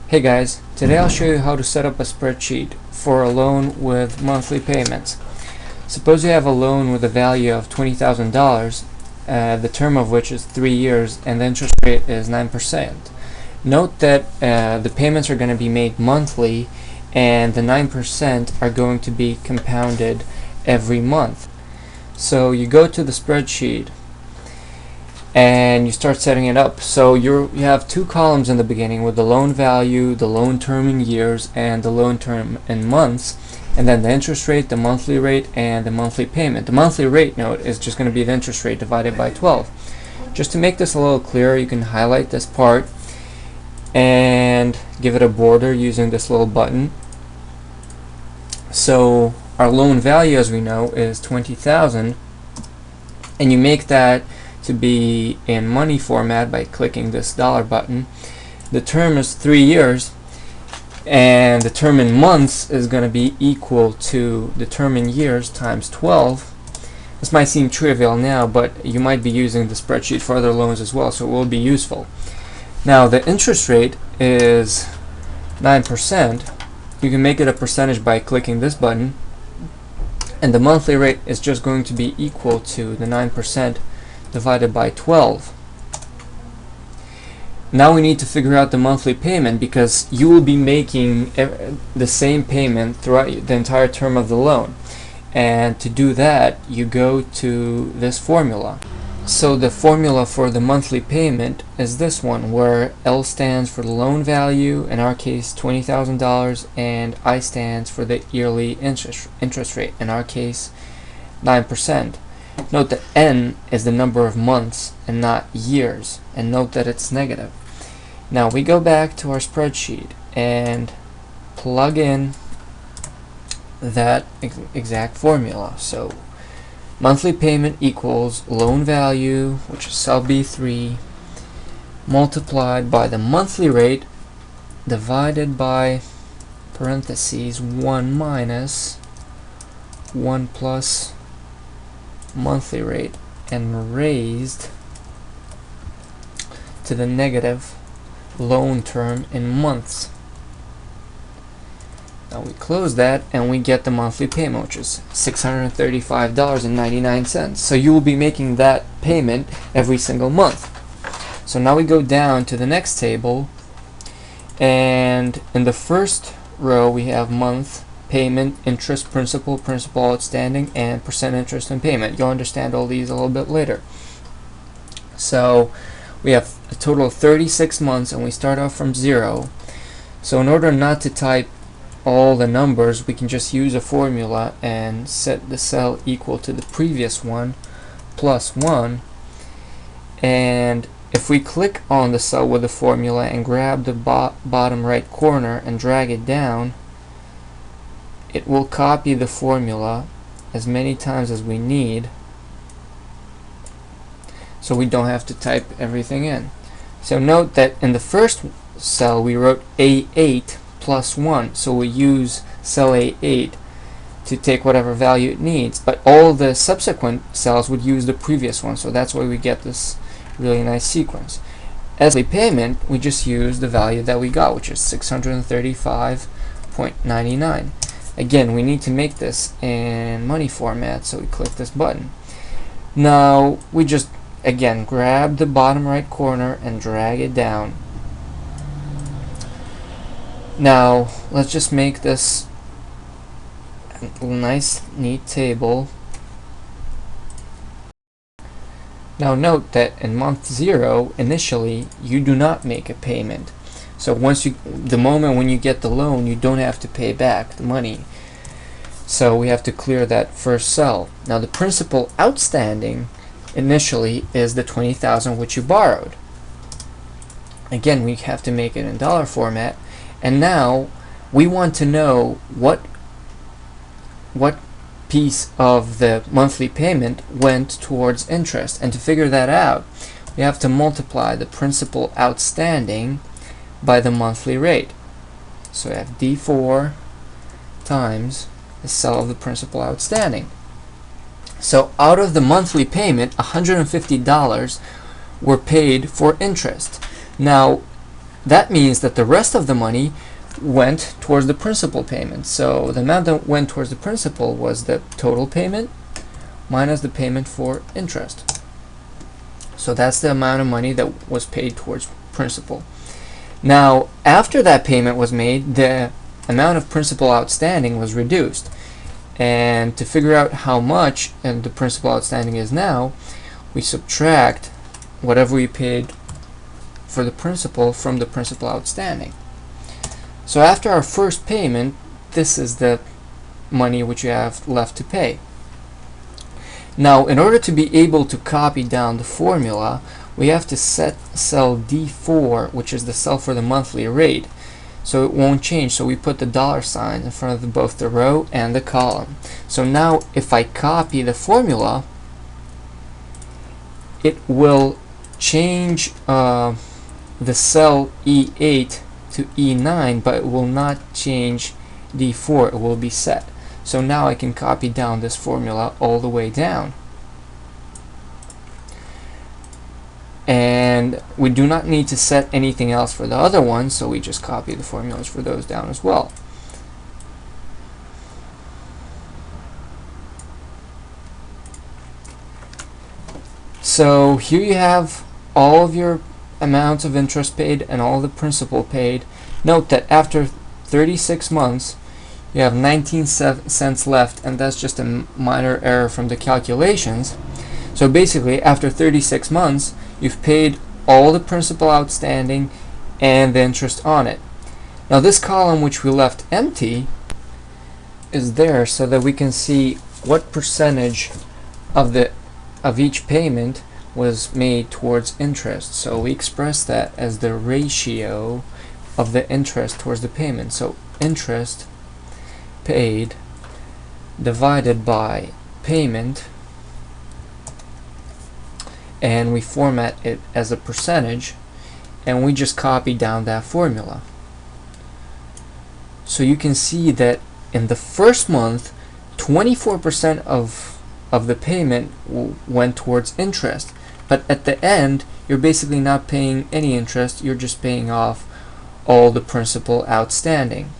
Hey guys, today I'll show you how to set up a spreadsheet for a loan with monthly payments. Suppose you have a loan with a value of $20,000, the term of which is 3 years, and the interest rate is 9%. Note that the payments are going to be made monthly, and the 9% are going to be compounded every month. So you go to the spreadsheet and you start setting it up. So you have two columns in the beginning with the loan value, the loan term in years, and the loan term in months, and then the interest rate, the monthly rate, and the monthly payment. The monthly rate, note, is just going to be the interest rate divided by 12. Just to make this a little clearer, you can highlight this part and give it a border using this little button. So our loan value, as we know, is $20,000, and you make that to be in money format by clicking this dollar button. The term is 3 years, and the term in months is going to be equal to the term in years times 12. This might seem trivial now, but you might be using the spreadsheet for other loans as well, so it will be useful. Now the interest rate is 9%. You can make it a percentage by clicking this button, and the monthly rate is just going to be equal to the 9% divided by 12. Now we need to figure out the monthly payment, because you will be making the same payment throughout the entire term of the loan. And to do that, you go to this formula. So the formula for the monthly payment is this one, where L stands for the loan value, in our case $20,000, and I stands for the yearly interest rate, in our case 9%. Note that N is the number of months and not years, and note that it's negative. Now we go back to our spreadsheet and plug in that exact formula. So monthly payment equals loan value, which is cell B3, multiplied by the monthly rate divided by parentheses 1 minus 1 plus monthly rate, and raised to the negative loan term in months. Now we close that and we get the monthly payment, which is $635.99. So you will be making that payment every single month. So now we go down to the next table, and in the first row we have month, payment, interest, principal outstanding, and percent interest and payment. You'll understand all these a little bit later. So we have a total of 36 months, and we start off from 0. So in order not to type all the numbers, we can just use a formula and set the cell equal to the previous one plus 1. And if we click on the cell with the formula and grab the bottom right corner and drag it down, it will copy the formula as many times as we need, so we don't have to type everything in. So note that in the first cell we wrote A8 plus 1, so we use cell A8 to take whatever value it needs, but all the subsequent cells would use the previous one, so that's why we get this really nice sequence. As a payment, we just use the value that we got, which is $635.99. Again, we need to make this in money format, so we click this button. Now we just again grab the bottom right corner and drag it down. Now let's just make this a nice neat table. Now note that in month 0 initially you do not make a payment. So the moment when you get the loan, you don't have to pay back the money. So we have to clear that first cell. Now the principal outstanding initially is the $20,000 which you borrowed. Again, we have to make it in dollar format. And now we want to know what piece of the monthly payment went towards interest. And to figure that out, we have to multiply the principal outstanding by the monthly rate. So we have D4 times the cell of the principal outstanding. So out of the monthly payment, $150 were paid for interest. Now that means that the rest of the money went towards the principal payment. So the amount that went towards the principal was the total payment minus the payment for interest. So that's the amount of money that was paid towards principal. Now, after that payment was made, the amount of principal outstanding was reduced. And to figure out how much and the principal outstanding is now, we subtract whatever we paid for the principal from the principal outstanding. So after our first payment, this is the money which you have left to pay. Now, in order to be able to copy down the formula, we have to set cell D4, which is the cell for the monthly rate, so it won't change. So we put the $sign in front of both the row and the column. So now if I copy the formula, it will change the cell E8 to E9, but it will not change D4. It will be set. So now I can copy down this formula all the way down. And we do not need to set anything else for the other ones, so we just copy the formulas for those down as well. So here you have all of your amounts of interest paid and all the principal paid. Note that after 36 months, you have 19 cents left, and that's just a minor error from the calculations. So basically, after 36 months, you've paid all the principal outstanding and the interest on it. Now this column which we left empty is there so that we can see what percentage of each payment was made towards interest. So we express that as the ratio of the interest towards the payment. So interest paid divided by payment, and we format it as a percentage, and we just copy down that formula. So you can see that in the first month, 24% of the payment went towards interest, but at the end you're basically not paying any interest, you're just paying off all the principal outstanding.